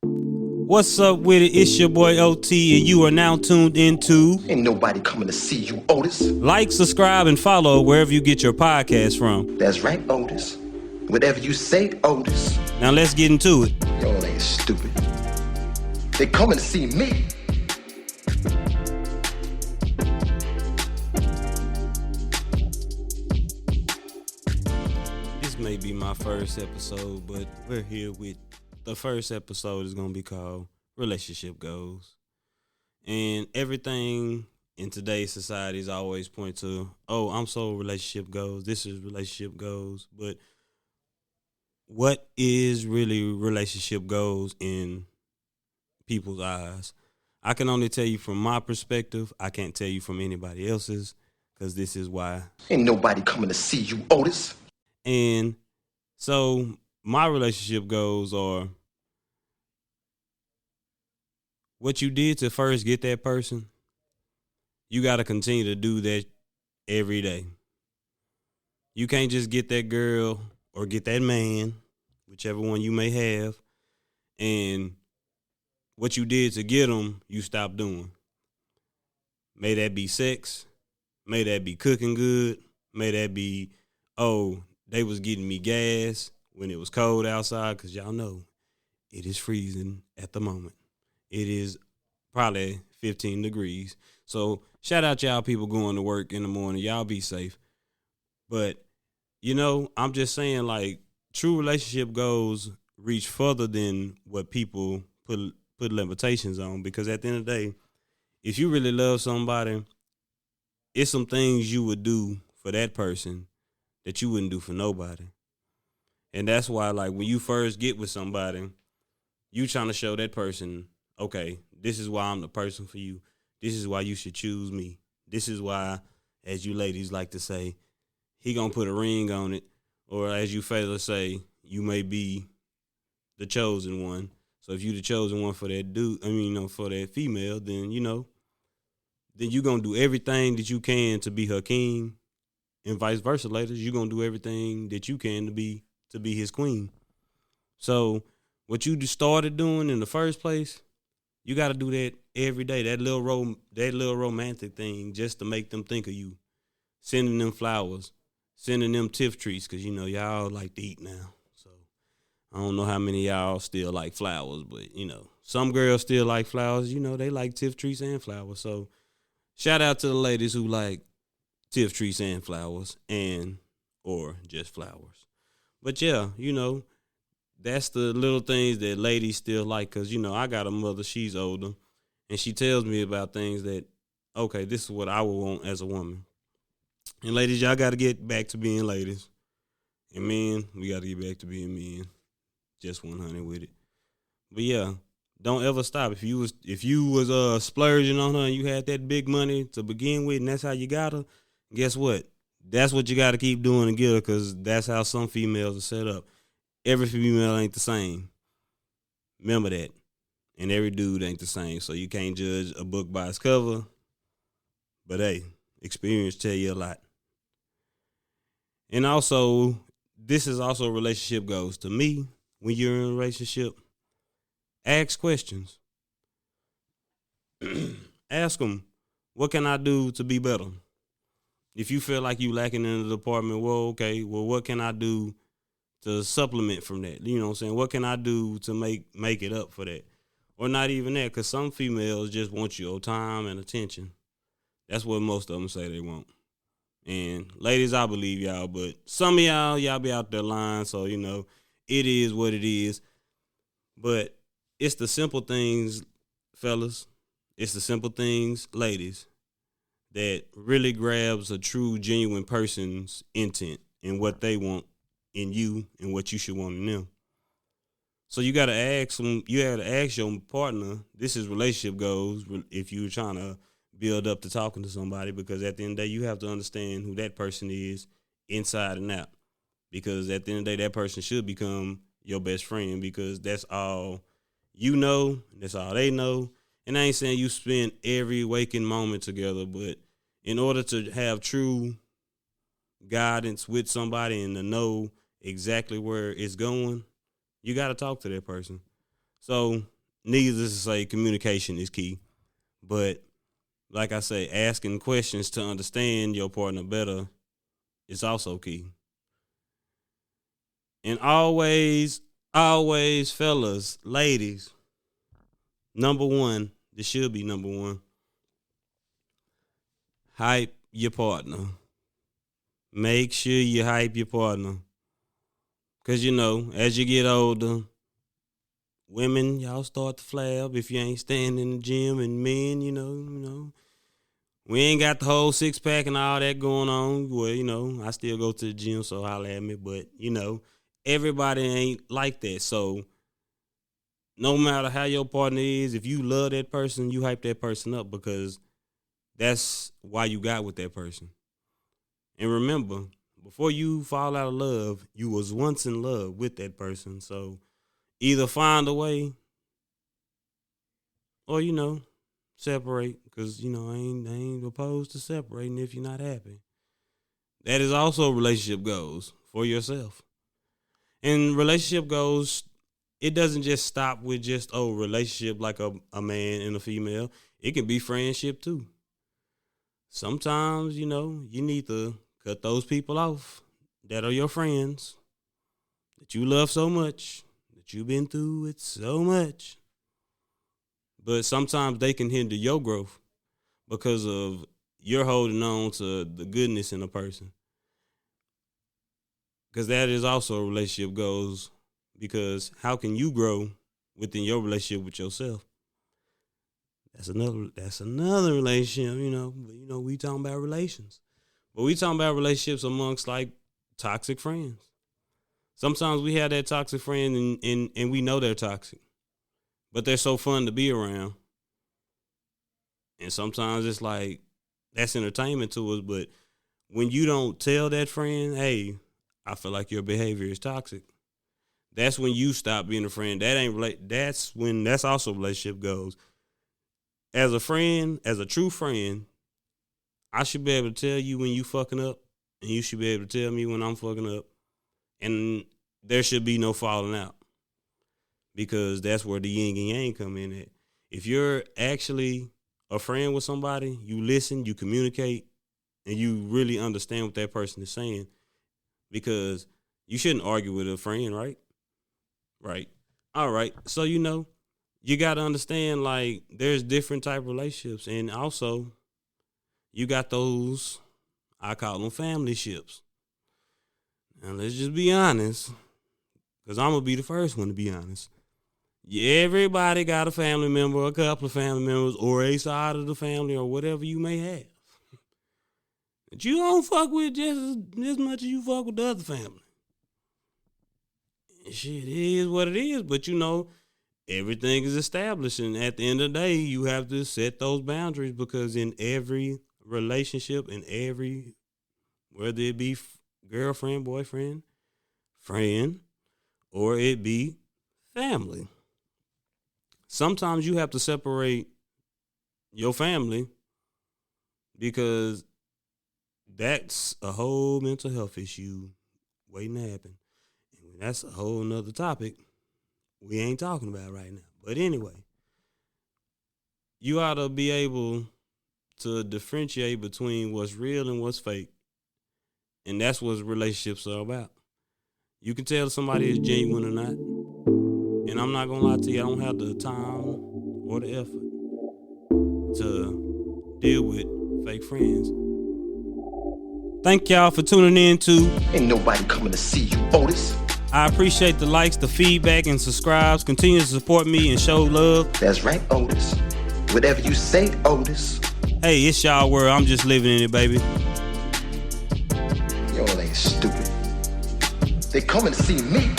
What's up with it? It's your boy OT, and you are now tuned into Ain't nobody coming to see you, Otis. Like, subscribe, and follow wherever you get your podcast from. That's right, Otis. Whatever you say, Otis. Now let's get into it. Y'all ain't stupid. They coming to see me. This may be my first episode, but we're here with the first episode is going to be called Relationship Goals. And everything in today's society is always point to, oh, I'm so relationship goals. This is relationship goals. But what is really relationship goals in people's eyes? I can only tell you from my perspective. I can't tell you from anybody else's, because this is why. Ain't nobody coming to see you, Otis. And so my relationship goals are what you did to first get that person. You got to continue to do that every day. You can't just get that girl or get that man, whichever one you may have, and what you did to get them, you stop doing. May that be sex. May that be cooking good. May that be, oh, they was getting me gas when it was cold outside, because y'all know it is freezing at the moment. It is probably 15 degrees. So shout out y'all people going to work in the morning. Y'all be safe. But, I'm just saying, like, true relationship goals reach further than what people put limitations on. Because at the end of the day, if you really love somebody, it's some things you would do for that person that you wouldn't do for nobody. And that's why, like, when you first get with somebody, you trying to show that person, okay, this is why I'm the person for you. This is why you should choose me. This is why, as you ladies like to say, he gonna put a ring on it. Or as you fellas say, you may be the chosen one. So if you the chosen one for that dude, for that female, then, then you gonna do everything that you can to be her king. And vice versa, ladies, you're going to do everything that you can to be his queen. So what you started doing in the first place, you got to do that every day. That little romantic thing just to make them think of you. Sending them flowers, sending them tiff treats, because, y'all like to eat now. So I don't know how many of y'all still like flowers, but, some girls still like flowers. They like tiff treats and flowers. So shout out to the ladies who like tiff treats and flowers, or just flowers. But yeah, that's the little things that ladies still like, because, I got a mother, she's older, and she tells me about things that, okay, this is what I would want as a woman. And ladies, y'all got to get back to being ladies. And men, we got to get back to being men. Just 100 with it. But yeah, don't ever stop. If you was splurging on her and you had that big money to begin with, and that's how you got her, guess what? That's what you got to keep doing to get her, because that's how some females are set up. Every female ain't the same. Remember that. And every dude ain't the same. So you can't judge a book by its cover. But hey, experience tell you a lot. And also, this is also relationship goals. To me, when you're in a relationship, ask questions. Ask them, what can I do to be better? If you feel like you lacking in the department, what can I do to supplement from that? You know what I'm saying? What can I do to make it up for that? Or not even that, because some females just want your time and attention. That's what most of them say they want. And ladies, I believe y'all, but some of y'all be out there lying, so, it is what it is. But it's the simple things, fellas. It's the simple things, ladies, that really grabs a true, genuine person's intent and what they want in you and what you should want in them. So you got to ask them. You got to ask your partner. This is relationship goals. If you're trying to build up to talking to somebody, because at the end of the day, you have to understand who that person is inside and out. Because at the end of the day, that person should become your best friend, because that's all you know. That's all they know. And I ain't saying you spend every waking moment together, but in order to have true guidance with somebody and to know exactly where it's going, you got to talk to that person. So needless to say, communication is key. But like I say, asking questions to understand your partner better is also key. And always, fellas, ladies, number one, this should be number one, hype your partner. Make sure you hype your partner. Because, as you get older, women, y'all start to flab if you ain't staying in the gym. And men, we ain't got the whole six-pack and all that going on. Well, I still go to the gym, so holla at me. But, everybody ain't like that. So no matter how your partner is, if you love that person, you hype that person up because that's why you got with that person. And remember, before you fall out of love, you was once in love with that person. So either find a way or, separate because, I ain't opposed to separating if you're not happy. That is also relationship goals for yourself. And relationship goals, it doesn't just stop with just, relationship like a man and a female. It can be friendship too. Sometimes, you need to cut those people off that are your friends, that you love so much, that you've been through it so much. But sometimes they can hinder your growth because of you're holding on to the goodness in a person. Because that is also a relationship goals. Because how can you grow within your relationship with yourself? That's another relationship, But, we talking about relations. But we talking about relationships amongst, like, toxic friends. Sometimes we have that toxic friend and we know they're toxic. But they're so fun to be around. And sometimes it's like, that's entertainment to us. But when you don't tell that friend, hey, I feel like your behavior is toxic, that's when you stop being a friend. That's also relationship goals. As a friend, as a true friend, I should be able to tell you when you fucking up, and you should be able to tell me when I'm fucking up. And there should be no falling out. Because that's where the yin and yang come in at. If you're actually a friend with somebody, you listen, you communicate, and you really understand what that person is saying. Because you shouldn't argue with a friend, right? Right. All right. So, you got to understand, like, there's different type of relationships. And also, you got those, I call them family ships. Now, let's just be honest, because I'm going to be the first one to be honest. Yeah, everybody got a family member, a couple of family members, or a side of the family, or whatever you may have, that you don't fuck with just as much as you fuck with the other family. And shit is what it is, but everything is established, and at the end of the day, you have to set those boundaries because in every relationship, whether it be girlfriend, boyfriend, friend, or it be family, sometimes you have to separate your family because that's a whole mental health issue waiting to happen. And that's a whole nother topic we ain't talking about right now. But anyway, you ought to be able to differentiate between what's real and what's fake. And that's what relationships are about. You can tell somebody is genuine or not. And I'm not going to lie to you, I don't have the time or the effort to deal with fake friends. Thank y'all for tuning in to Ain't nobody coming to see you, Otis. I appreciate the likes, the feedback, and subscribes. Continue to support me and show love. That's right, Otis. Whatever you say, Otis. Hey, it's y'all world. I'm just living in it, baby. Y'all ain't stupid. They coming to see me.